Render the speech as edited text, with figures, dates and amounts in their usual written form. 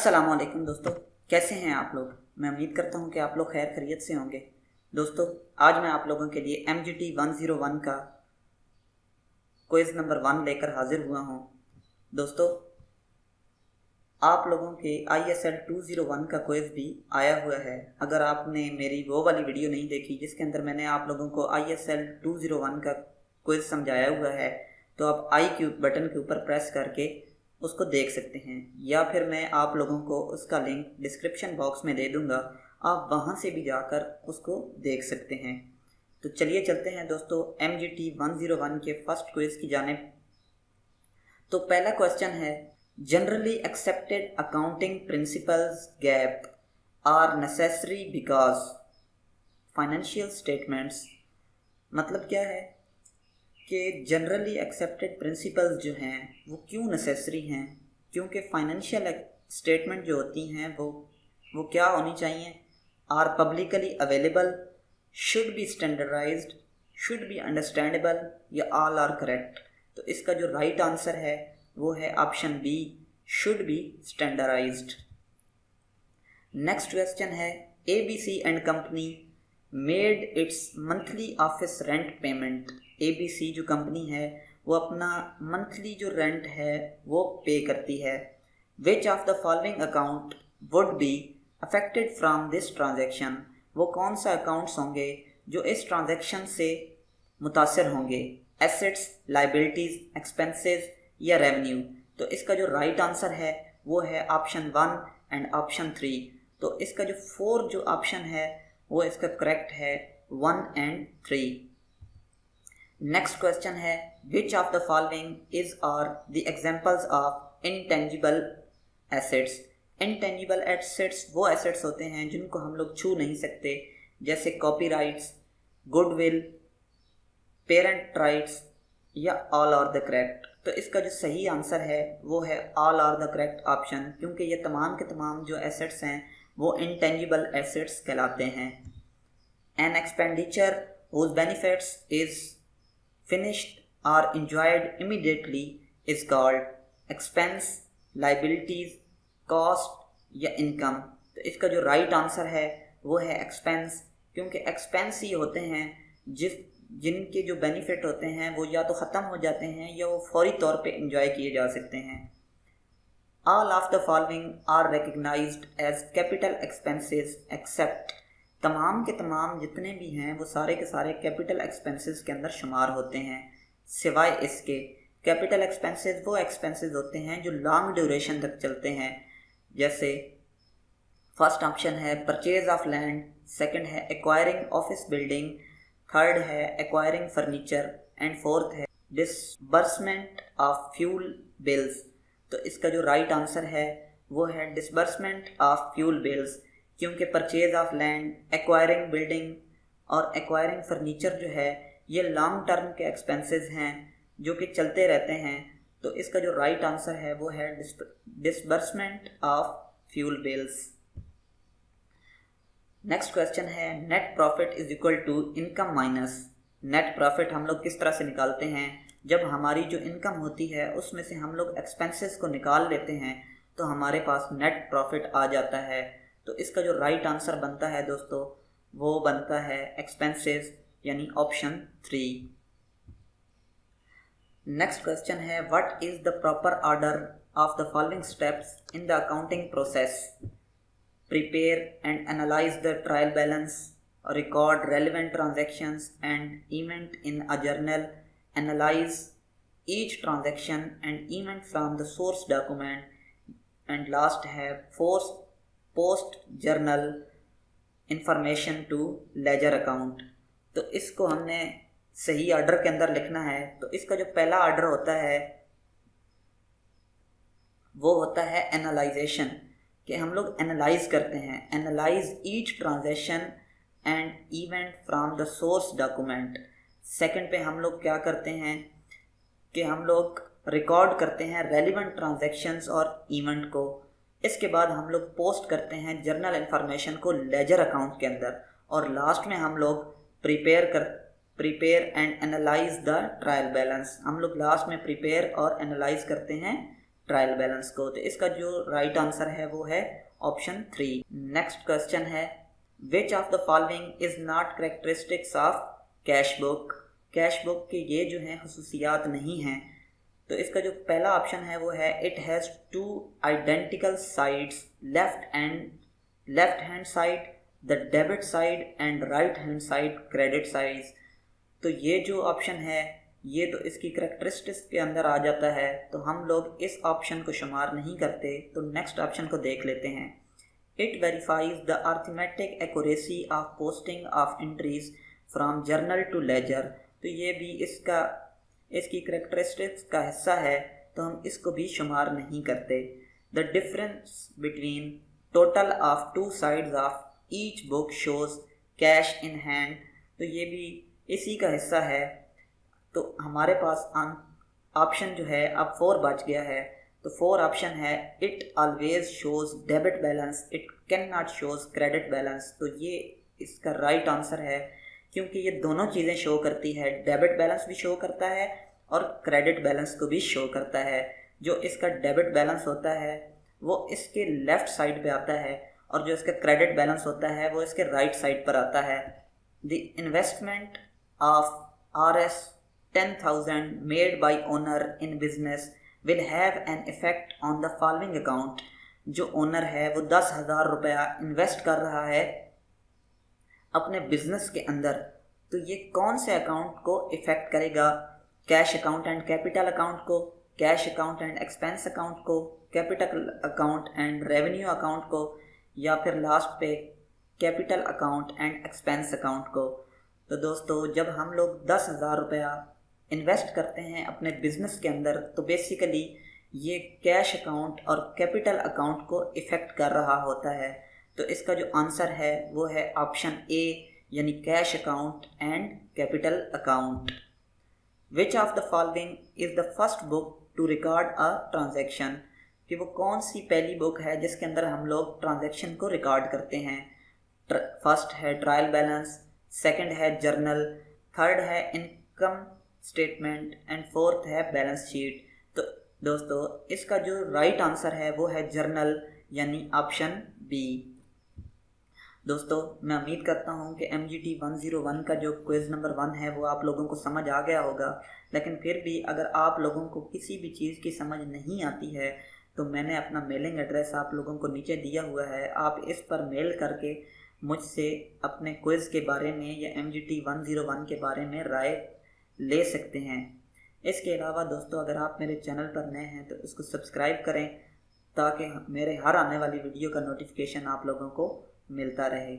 अस्सलाम वालेकुम दोस्तों, कैसे हैं आप लोग। मैं उम्मीद करता हूं कि आप लोग खैर खैरियत से होंगे। दोस्तों, आज मैं आप लोगों के लिए MGT 101 का क्विज़ नंबर 1 लेकर हाजिर हुआ हूं। दोस्तों, आप लोगों के ISL 201 का क्विज़ भी आया हुआ है। अगर आपने मेरी वो वाली वीडियो नहीं देखी जिसके अंदर मैंने आप लोगों को ISL 201 का क्विज़ समझाया हुआ है, तो आप आई के बटन के ऊपर प्रेस करके उसको देख सकते हैं, या फिर मैं आप लोगों को उसका लिंक डिस्क्रिप्शन बॉक्स में दे दूंगा। आप वहां से भी जाकर उसको देख सकते हैं। तो चलिए चलते हैं दोस्तों MGT 101 के फर्स्ट क्विज़ की जानिब। तो पहला क्वेश्चन है, generally accepted accounting principles GAAP are necessary because financial statements. मतलब क्या है कि जनरली एक्सेप्टेड प्रिंसिपल्स जो हैं वो क्यों नेसेसरी हैं, क्योंकि फाइनेंशियल स्टेटमेंट जो होती हैं वो क्या होनी चाहिए। Are publicly available, should be standardised, should be understandable, या ऑल आर करेक्ट। तो इसका जो राइट आंसर है वो है option B, should be standardised. Next question है, ABC and company made its monthly office rent payment. ABC जो company है वो अपना मंथली जो रेंट है वो पे करती है। Which of the following account would be affected from this transaction. वो कौन सा अकाउंट्स होंगे जो इस ट्रांजेक्शन से मुतासर होंगे। एसेट्स, लाइबिलिटीज, एक्सपेंसेस या रेवेन्यू। तो इसका जो राइट आंसर है वो है ऑप्शन 1 एंड ऑप्शन 3। तो इसका जो 4 जो ऑप्शन है वो इसका करेक्ट है 1 एंड 3। नेक्स्ट क्वेश्चन है, which of the following is are the examples of intangible assets. Intangible assets वो एसेट्स होते हैं जिनको हम लोग छू नहीं सकते, जैसे कॉपीराइट्स, गुडविल, पेरेंट राइट्स या ऑल आर द करेक्ट। तो इसका जो सही आंसर है वो है all are the correct option, क्योंकि ये तमाम के तमाम जो एसेट्स हैं वो इनटेंजिबल एसेट्स कहलाते हैं। An expenditure whose benefits is finished or enjoyed immediately is called expense, liabilities, cost या income। तो इसका जो राइट आंसर है वो है एक्सपेंस, क्योंकि एक्सपेंस ही होते हैं जिनके जो बेनिफिट होते हैं वो या तो ख़त्म हो जाते हैं या वो फौरी तौर पे इंजॉय किए जा सकते हैं। All of the following are recognised as capital expenses except. तमाम के तमाम जितने भी हैं वो सारे के सारे कैपिटल एक्सपेंसेस के अंदर शुमार होते हैं, सिवाय इसके। कैपिटल एक्सपेंसेस वो एक्सपेंसेस होते हैं जो लॉन्ग ड्यूरेशन तक चलते हैं, जैसे फर्स्ट ऑप्शन है परचेज ऑफ लैंड, सेकंड है एक्वायरिंग ऑफिस बिल्डिंग, थर्ड है एक्वायरिंग फर्नीचर एंड फोर्थ है डिसबर्समेंट ऑफ फ्यूल बिल्स। तो इसका जो राइट आंसर है वो है डिसबर्समेंट ऑफ फ्यूल बिल्स, क्योंकि purchase of land, acquiring building और एक्वायरिंग फर्नीचर जो है ये लॉन्ग टर्म के एक्सपेंसेस हैं जो कि चलते रहते हैं। तो इसका जो राइट आंसर है वो है disbursement of fuel bills. Next question है, net profit is equal to income minus. Net profit हम लोग किस तरह से निकालते हैं, जब हमारी जो इनकम होती है उसमें से हम लोग एक्सपेंसेस को निकाल लेते हैं तो हमारे पास नेट प्रॉफिट आ जाता है। तो इसका जो राइट आंसर बनता है दोस्तों वो बनता है एक्सपेंसेस, यानी ऑप्शन 3। नेक्स्ट क्वेश्चन है, what is the proper order of the following steps in the accounting process. Prepare and analyse the trial balance, record relevant transactions and event in a journal, analyse each transaction and event from the source document, and last है post journal information to ledger account. तो इसको हमने सही order के अंदर लिखना है। तो इसका जो पहला ऑर्डर होता है वो होता है एनालाइजेशन, कि हम लोग एनालाइज करते हैं, analyse each transaction and event from the source document. Second पे हम लोग क्या करते हैं कि हम लोग रिकॉर्ड करते हैं रेलिवेंट ट्रांजैक्शंस और इवेंट को। इसके बाद हम लोग पोस्ट करते हैं जर्नल इन्फॉर्मेशन को लेजर अकाउंट के अंदर, और लास्ट में हम लोग prepare and analyse the trial balance. हम लोग लास्ट में प्रिपेयर और एनालाइज करते हैं ट्रायल बैलेंस को। तो इसका जो राइट आंसर है वो है ऑप्शन 3। नेक्स्ट क्वेश्चन है, which of the following is not characteristics of cash book. Cash book के ये जो हैं खसूसियात नहीं हैं। तो इसका जो पहला ऑप्शन है वो है it has 2 identical sides, left hand side the debit side and right hand side credit side. तो ये जो ऑप्शन है ये तो इसकी करेक्टरिस्टिक्स के अंदर आ जाता है, तो हम लोग इस ऑप्शन को शुमार नहीं करते। तो नेक्स्ट ऑप्शन को देख लेते हैं। It verifies the arithmetic accuracy of posting of entries from journal to ledger. तो ये भी इसकी करेक्टरिस्टिक्स का हिस्सा है, तो हम इसको भी शुमार नहीं करते। The difference between total of 2 sides of each book shows cash in hand. तो ये भी इसी का हिस्सा है। तो हमारे पास ऑप्शन जो है अब 4 बच गया है। तो 4 ऑप्शन है it always shows debit balance, it can not shows credit balance. तो ये इसका राइट आंसर है, क्योंकि ये दोनों चीज़ें शो करती है, डेबिट बैलेंस भी शो करता है और क्रेडिट बैलेंस को भी शो करता है। जो इसका डेबिट बैलेंस होता है वो इसके लेफ़्ट साइड पे आता है और जो इसका क्रेडिट बैलेंस होता है वो इसके राइट साइड पर आता है। The investment of Rs 10,000 made by owner in business will have an effect on the following account। जो ओनर है वो 10,000 रुपया इन्वेस्ट कर रहा है अपने बिजनेस के अंदर, तो ये कौन से अकाउंट को इफ़ेक्ट करेगा? Cash account and capital account को, cash account and expense account को, capital account and revenue account को, या फिर लास्ट पे capital account and expense account को। तो दोस्तों जब हम लोग 10,000 रुपया इन्वेस्ट करते हैं अपने बिजनेस के अंदर, तो बेसिकली ये कैश अकाउंट और कैपिटल अकाउंट को इफ़ेक्ट कर रहा होता है। तो इसका जो आंसर है वो है ऑप्शन ए, यानी cash account and capital account. Which of the following is the first book to record a transaction. कि वो कौन सी पहली बुक है जिसके अंदर हम लोग ट्रांजैक्शन को रिकॉर्ड करते हैं? फर्स्ट है ट्रायल बैलेंस, सेकंड है जर्नल, थर्ड है इनकम स्टेटमेंट एंड फोर्थ है बैलेंस शीट। तो दोस्तों इसका जो राइट आंसर है वो है जर्नल, यानी ऑप्शन बी। दोस्तों मैं उम्मीद करता हूँ कि MGT 101 का जो क्विज़ नंबर 1 है वो आप लोगों को समझ आ गया होगा। लेकिन फिर भी अगर आप लोगों को किसी भी चीज़ की समझ नहीं आती है तो मैंने अपना मेलिंग एड्रेस आप लोगों को नीचे दिया हुआ है। आप इस पर मेल करके मुझसे अपने क्विज़ के बारे में या MGT 101 के बारे में राय ले सकते हैं। इसके अलावा दोस्तों अगर आप मेरे चैनल पर नए हैं तो इसको सब्सक्राइब करें ताकि मेरे हर आने वाली वीडियो का नोटिफिकेशन आप लोगों को मिलता रहे।